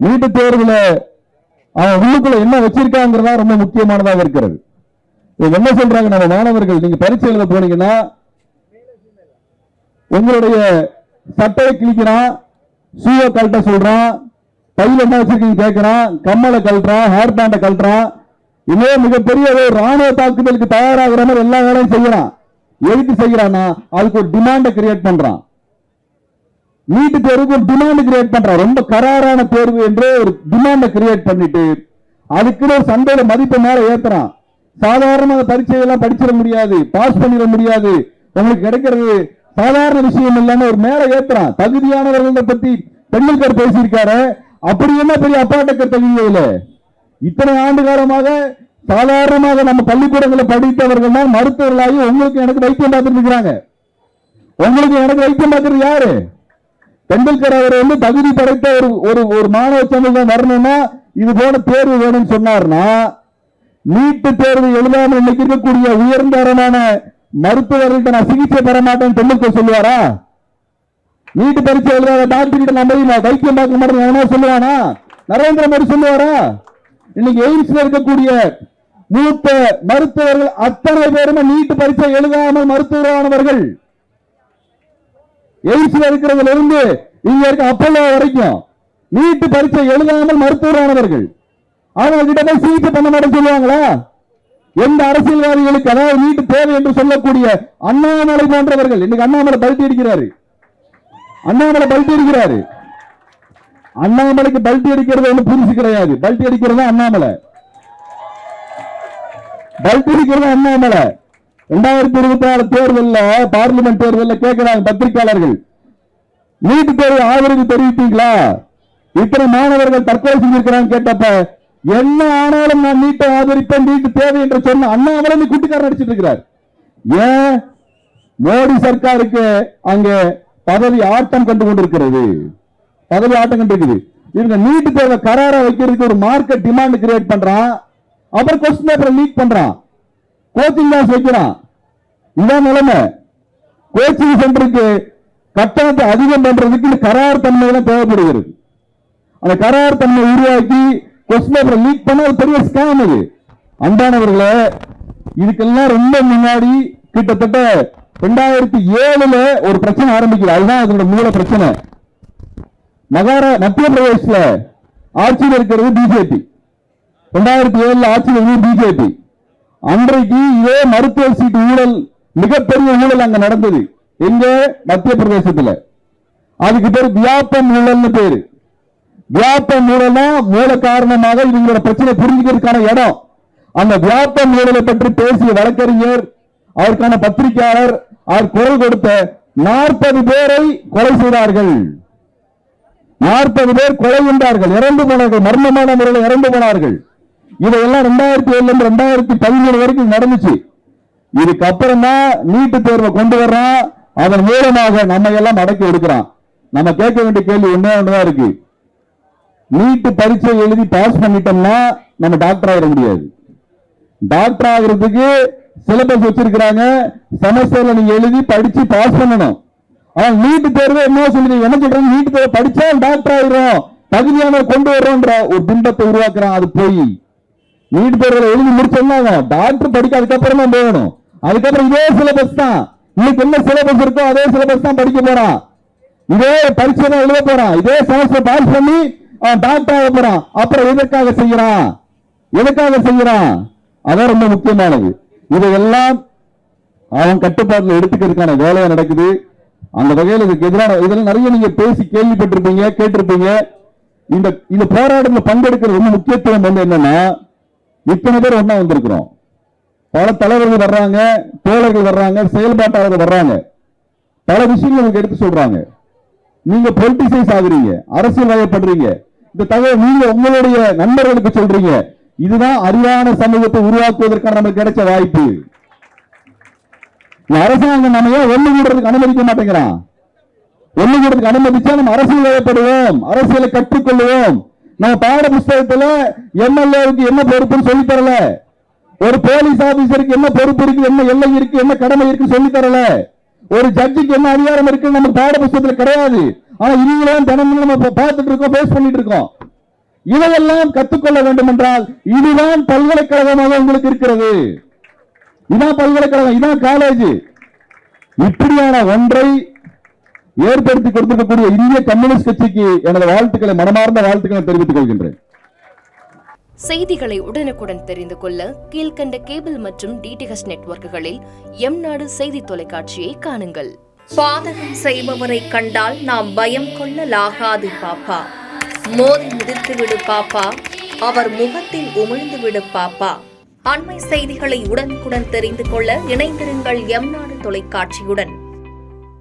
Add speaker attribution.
Speaker 1: நீட்டு தேர்வுல அவன் உள்ளுக்குள்ள என்ன வச்சிருக்காங்கிறதா ரொம்ப முக்கியமானதாக இருக்கிறது. என்ன சொல்றாங்க நம்ம மாணவர்கள், நீங்க பரீட்சை எழுத போனீங்கன்னா உங்களுடைய சட்டையை கிழிக்கிறான், ஷூவை கழட்ட சொல்றான், கையில என்ன வச்சிருக்கீங்க கேட்கிறான், கம்மலை கழட்டுறான், ஹேர் பேண்டை கழட்டுறான். இதே மிகப்பெரிய ராணுவ தாக்குதலுக்கு தயாராகிற மாதிரி எல்லா வேலையும் செய்யறான். எதுக்கு செய்யறான்னா அதுக்கு ஒரு டிமாண்ட கிரியேட் பண்றான். நீட்டு தேர்வுக்கு ஒரு டிமாண்ட் கிரியேட் பண்றான். ரொம்ப கராரான தேர்வு என்று ஒரு டிமாண்ட கிரியேட் பண்ணிட்டு அதுக்குன்னு ஒரு சந்தையில மதிப்பு மேல ஏத்துறான். சாதாரண பரீட்சையெல்லாம் படிச்சிட முடியாது, பாஸ் பண்ணிட முடியாது, உங்களுக்கு கிடைக்கிறது சாதாரண விஷயம் இல்லைன்னு ஒரு மேல ஏத்துறான். தகுதியானவர்களை பத்தி தெண்டுல்கர் பேசியிருக்காரு. அப்படி என்ன பெரிய அப்பாட்டக்க தகுதியில இத்தனை ஆண்டு காலமாக சாதாரணமாக நம்ம பள்ளிக்கூடங்களை படித்தவர்கள் தான் மருத்துவர்களாகி உங்களுக்கு எனக்கு வைத்தியம் பார்த்துட்டு இருக்கிறாங்க. உங்களுக்கு எனக்கு வைத்தியம் பார்க்கறது யாரு? தெண்டுல்கர் அவர் தகுதி படைத்த ஒரு மாணவ சமூகம் வரணும்னா இது போல தேர்வு வேணும்னு சொன்னார்னா, நீட்டு தேர்வு எழுதாமல் இன்னைக்கு இருக்கக்கூடிய உயர்ந்தரமான மருத்துவர்கள்ட்ட நான் சிகிச்சை பெற மாட்டேன் தெண்டுல்கர் சொல்லுவாரா? நீட்டு பரீட்சை எழுதாத டாக்டர் கிட்ட நம்ம வைத்தியம் பார்க்க மாட்டேன் சொல்லுவானா? நரேந்திர மோடி சொல்லுவாரா? இன்னைக்கு எய்ம்ஸ்ல இருக்கக்கூடிய மூத்த மருத்துவர்கள் அத்தனை பேருமே நீட்டு பரீட்சை எழுதாமல் மருத்துவரானவர்கள். எய்ம்ஸ்ல இருக்கிறதுல இருந்து இங்க இருக்க அப்பல்லோ வரைக்கும் நீட்டு பரீட்சை எழுதாமல் மருத்துவரானவர்கள். அவங்க கிட்ட போய் சிகிச்சை பண்ண மாட்டேன்னு சொல்லுவாங்களா? எந்த அரசியல்வாதிகளுக்கு அதாவது நீட்டு தேவை என்று சொல்லக்கூடிய அண்ணாமலை போன்றவர்கள், இன்னைக்கு அண்ணாமலை பல்ட்டி அடிக்கிறாரு. அண்ணாமலைக்கு பல்ட்டி அடிக்கிறது ஒண்ணு புரிசு கிடையாது. பல்ட்டி அடிக்கிறது அண்ணாமலை. 2024 தேர்தல்ல பார்லிமெண்ட் தேர்தல்ல கேட்கிறாங்க பத்திரிகையாளர்கள், நீட்டு தேர்வு ஆதரவு தெரிவித்தீங்களா? இத்தனை மாணவர்கள் தற்கொலை செஞ்சிருக்கிறாங்க கேட்டப்ப என்ன ஆனாலும் நான் நீட்டை ஆதரிப்பேன், நீட்டு தேவை என்று சொன்ன அண்ணாமலை குட்டிக்காரன் அடிச்சிட்டு இருக்கிறார். ஏன்? மோடி சர்க்காருக்கு அங்க பதவி ஆட்டம் கண்டு கொண்டிருக்கிறது. இவங்க நீட்டு தேர்வை கராரா வைக்கிறதுக்கு ஒரு மார்க்கெட் டிமாண்ட் கிரியேட் பண்றான். அப்புறம் கொஸ்டின் பேப்பர் லீக் பண்றான், கோச்சிங் கிளாஸ் வைக்கிறான். இதான் நிலைமை. கோச்சிங் சென்டருக்கு கட்டணத்தை அதிகம் பண்றதுக்கு கரார் தன்மை தேவைப்படுகிறது. அந்த கரார் தன்மை உருவாக்கி கொஸ்டின் பேப்பர் லீக் பண்ண ஒரு பெரிய ஸ்கேம் இது. அன்பானவர்களே, இதுக்கெல்லாம் ரொம்ப முன்னாடி கிட்டத்தட்ட 2007 ஒரு பிரச்சனை ஆரம்பிக்குது. அதுதான் அதோட மூல பிரச்சனை. மத்திய பிரதேசல ஆட்சியில் இருக்கிறது பிஜேபி. 2007 ஆட்சியில் பிஜேபி. அன்றைக்கு இதே மருத்துவ சீட்டு ஊழல், மிகப்பெரிய ஊழல் அங்க நடந்தது. எங்க? மத்திய பிரதேசத்துல. அதுக்கு பேரு வியாபம் ஊழல்னு பேரு. வியாபம் ஊழலா மூல காரணமாக இவங்களோட பிரச்சனை புரிஞ்சுக்கிறதுக்கான இடம். அந்த வியாபம் ஊழலை பற்றி பேசிய வழக்கறிஞர், அவருக்கான பத்திரிகையாளர், அவர் குரல் கொடுத்த 40 பேரை கொலை செய்தார்கள். 40 பேர் கொலை உண்டார்கள், இறந்து போனார்கள், மர்மமான முறையில் இறந்து போனார்கள். இதையெல்லாம் 2007 2013 வரைக்கும் நடந்துச்சு. இதுக்கப்புறம் தான் நீட்டு தேர்வை கொண்டு வர்றான். அதன் மூலமாக நம்ம எல்லாம் அடக்கி எடுக்கிறான். நம்ம கேட்க வேண்டிய கேள்வி ஒண்ணுதான் இருக்கு. நீட்டு பரீட்சை எழுதி பாஸ் பண்ணிட்டோம்னா நம்ம டாக்டர் ஆகிட முடியாது. டாக்டர் ஆகிறதுக்கு சிலபஸ் வச்சிருக்கிறாங்க. செமஸ்டர்ல நீங்க எழுதி படிச்சு பாஸ் பண்ணணும். ஆனா நீட்டு தேர்வு என்ன சொல்றீங்க? என்ன சொல்றாங்க? நீட்டு தேர்வு படிச்சா டாக்டர் ஆயிரும், தகுதியான கொண்டு வரோன்ற ஒரு பிம்பத்தை உருவாக்குறான். அது போய் நீட்டு தேர்வுல எழுதி முடிச்சோம்னா டாக்டர் படிக்க அதுக்கப்புறம் தான் போகணும். அதுக்கப்புறம் இதே சிலபஸ் தான், இன்னைக்கு என்ன சிலபஸ் இருக்கோ அதே சிலபஸ் தான் படிக்க போறான். இதே பரீட்சை தான் எழுத போறான். இதே செமஸ்டர் பாஸ் பண்ணி டாக்டர் ஆக போறான். அப்புறம் எதற்காக செய்யறான்? அதான் ரொம்ப முக்கியமானது. இதையெல்லாம் அவன் கட்டுப்பாட்டில் எடுத்துக்கிறதுக்கான வேலையா நடக்குது. அந்த வகையில் இதுக்கு எதிரான இதெல்லாம் நிறைய நீங்க பேசி கேள்விப்பட்டிருப்பீங்க, கேட்டிருப்பீங்க. இந்த போராட்டத்தில் பங்கெடுக்கிறது ரொம்ப முக்கியத்துவம் என்னன்னா, இத்தனை பேர் ஒன்னா வந்திருக்கிறோம். பல தலைவர்கள் வர்றாங்க, தோழர்கள் வர்றாங்க, செயல்பாட்டாளர்கள் வர்றாங்க, பல விஷயங்கள் எடுத்து சொல்றாங்க. நீங்க பொலிட்டிசைஸ் ஆகுறீங்க, அரசியல் வயப்படுறீங்க. இந்த தகவல் நீங்க உங்களுடைய நண்பர்களுக்கு சொல்றீங்க. இதுதான் அறிவான சமூகத்தை உருவாக்குவதற்கான நமக்கு கிடைச்ச வாய்ப்பு. அரசாங்கம் நம்ம ஏன் ஒண்ணு கூடுறதுக்கு அனுமதிக்க மாட்டேங்கிறான்? ஒண்ணு கூடுறதுக்கு அனுமதிச்சா நம்ம அரசியல் வயப்படுவோம், அரசியலை கற்றுக்கொள்வோம். நம்ம பாட புஸ்தகத்துல எம்எல்ஏவுக்கு என்ன பொறுப்புன்னு சொல்லி தரல, ஒரு போலீஸ் ஆபீசருக்கு என்ன பொறுப்பு இருக்கு, என்ன எல்லை இருக்கு, என்ன கடமை இருக்கு சொல்லி தரல, ஒரு ஜட்ஜுக்கு என்ன அதிகாரம் இருக்கு நம்ம பாட புஸ்தகத்துல கிடையாது. ஆனா இவங்களும் தினமும் நம்ம பார்த்துட்டு இருக்கோம், பேஸ் பண்ணிட்டு இருக்கோம். இதையெல்லாம் கற்றுக்கொள்ள வேண்டும் என்றால் இதுதான் பல்கலைக்கழகமாக உங்களுக்கு இருக்கிறது. இதான் பல்கலைக்கழகம், இதான் காலேஜ். இப்படியான ஒன்றை ஏற்படுத்தி கொடுத்திருக்கக்கூடிய இந்திய கம்யூனிஸ்ட் கட்சிக்கு எனது வாழ்த்துக்களை, மனமார்ந்த வாழ்த்துக்களை தெரிவித்துக் கொள்கின்றேன்.
Speaker 2: செய்திகளை உடனுக்குடன் தெரிந்து கொள்ள கீழ்கண்ட கேபிள் மற்றும் டிடிஎச் நெட்வொர்க்குகளில் எம்நாடு செய்தி தொலைக்காட்சியை காணுங்கள்.
Speaker 3: பாதகம் செய்பவரை கண்டால் நாம் பயம் கொள்ளலாகாது பாப்பா. மோதி மிதித்துவிடு பாப்பா, அவர் முகத்தில் உமிழ்ந்துவிடு பாப்பா. அண்மை செய்திகளை உடனுக்குடன் தெரிந்து கொள்ள இணைந்திருங்கள் எம்நாடு தொலைக்காட்சியுடன்.